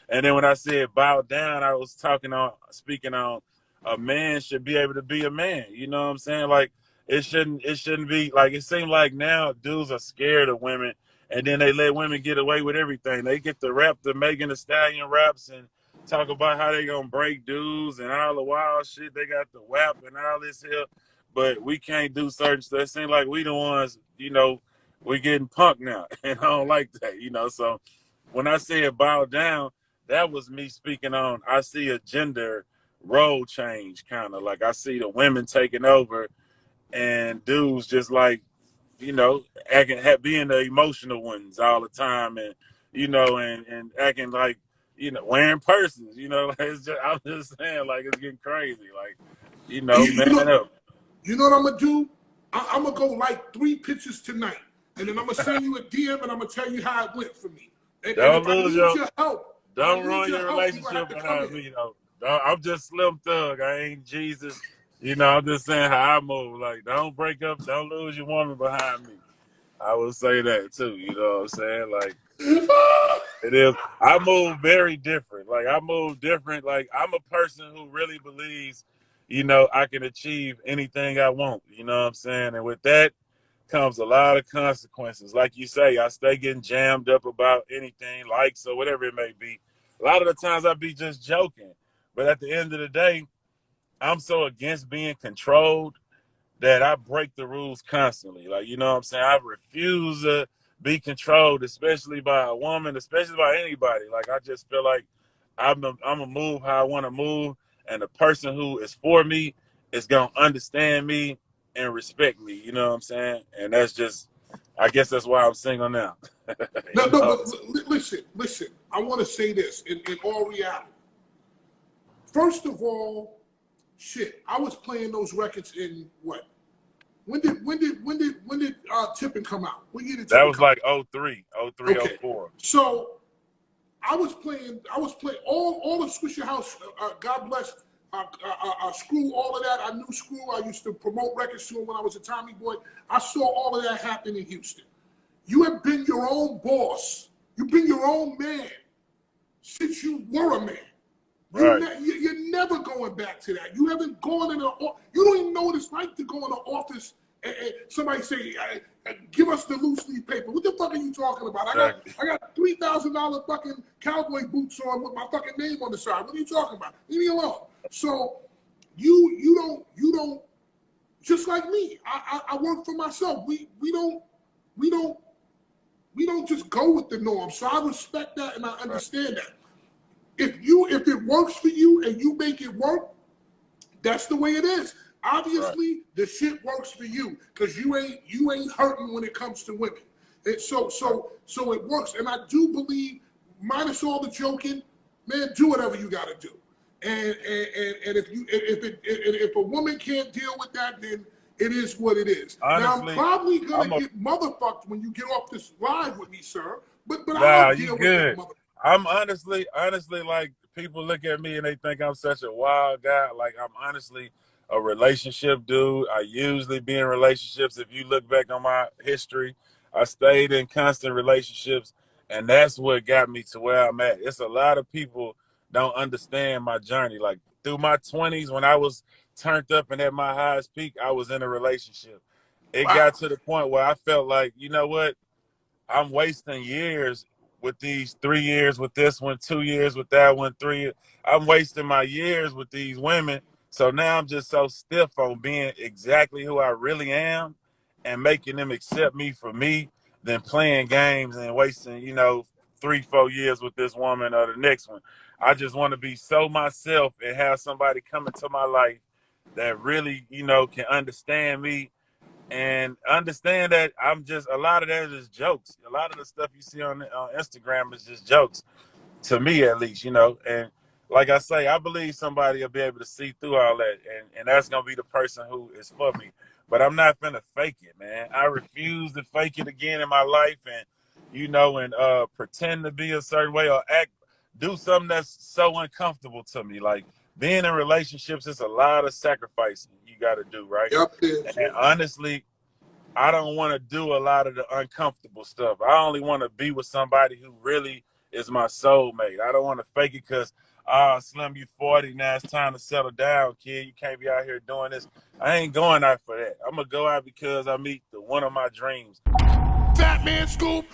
And then when I said bow down, I was speaking on a man should be able to be a man. You know what I'm saying? Like it shouldn't be like it seems like now dudes are scared of women, and then they let women get away with everything. They get the rap, the Megan Thee Stallion raps, and talk about how they gonna break dudes and all the wild shit. They got the WAP and all this here, but we can't do certain stuff. It seems like we the ones, we getting punked now, and I don't like that, So when I said bow down, that was me speaking on. I see a gender role change, kind of like I see the women taking over, and dudes just like being the emotional ones all the time, and and acting like wearing purses. Like I'm just saying, like it's getting crazy. Like man up. You know what I'm gonna do? I'm gonna go like 3 pictures tonight, and then I'm gonna send you a DM, and I'm gonna tell you how it went for me. And if I need your help, don't ruin your relationship behind me, though. I'm just Slim Thug. I ain't Jesus. I'm just saying how I move. Like, don't break up. Don't lose your woman behind me. I would say that too. You know what I'm saying? Like, it is. I move very different. Like, I move different. Like, I'm a person who really believes, I can achieve anything I want. You know what I'm saying? And with that comes a lot of consequences. Like you say, I stay getting jammed up about anything, likes or whatever it may be. A lot of the times I be just joking. But at the end of the day, I'm so against being controlled that I break the rules constantly. Like, you know what I'm saying? I refuse to be controlled, especially by a woman, especially by anybody. Like, I just feel like I'm a move how I want to move, and the person who is for me is going to understand me and respect me. You know what I'm saying? And that's just, I guess that's why I'm single now. No, but listen. I want to say this in all reality. First of all, shit, I was playing those records in what? When did Tippin' come out? What year did Tippin' That was like 03, okay. 04. So I was playing all of Swisher House. God bless. Screw, all of that. I knew Screw. I used to promote records to him when I was a Tommy boy. I saw all of that happen in Houston. You have been your own boss. You've been your own man since you were a man. Right. You're never going back to that. You haven't gone in you don't even know what it's like to go in an office and somebody say, give us the loose leaf paper. What the fuck are you talking about? Exactly. I got $3,000 fucking cowboy boots on with my fucking name on the side. What are you talking about? Leave me alone. So you don't just like me. I work for myself. We don't just go with the norm. So I respect that and I understand that. If it works for you and you make it work, that's the way it is. Obviously, the shit works for you because you ain't hurting when it comes to women. And so it works. And I do believe, minus all the joking, man, do whatever you got to do. And if a woman can't deal with that, then it is what it is. Honestly, now I'm probably gonna get motherfucked when you get off this live with me, sir. But I'll deal with that motherfucker. I'm honestly, like, people look at me and they think I'm such a wild guy. Like, I'm honestly a relationship dude. I usually be in relationships. If you look back on my history, I stayed in constant relationships, and that's what got me to where I'm at. It's a lot of people don't understand my journey. Like, through my 20s, when I was turned up and at my highest peak, I was in a relationship. It got to the point where I felt like, you know what? I'm wasting years with these 3 years with this one, 2 years with that one, 3 years. I'm wasting my years with these women. So now I'm just so stiff on being exactly who I really am and making them accept me for me than playing games and wasting, 3-4 years with this woman or the next one. I just want to be so myself and have somebody come into my life that really, can understand me and understand that I'm just, a lot of that is jokes. A lot of the stuff you see on Instagram is just jokes, to me at least, And like I say, I believe somebody will be able to see through all that, and that's going to be the person who is for me. But I'm not finna fake it, man. I refuse to fake it again in my life and, pretend to be a certain way or do something that's so uncomfortable to me. Like, being in relationships is a lot of sacrificing you got to do, right? Yep. And honestly, I don't want to do a lot of the uncomfortable stuff. I only want to be with somebody who really is my soulmate. I don't want to fake it because, Slim, you 40, now it's time to settle down, kid. You can't be out here doing this. I ain't going out for that. I'm going to go out because I meet the one of my dreams. Fatman Scoop.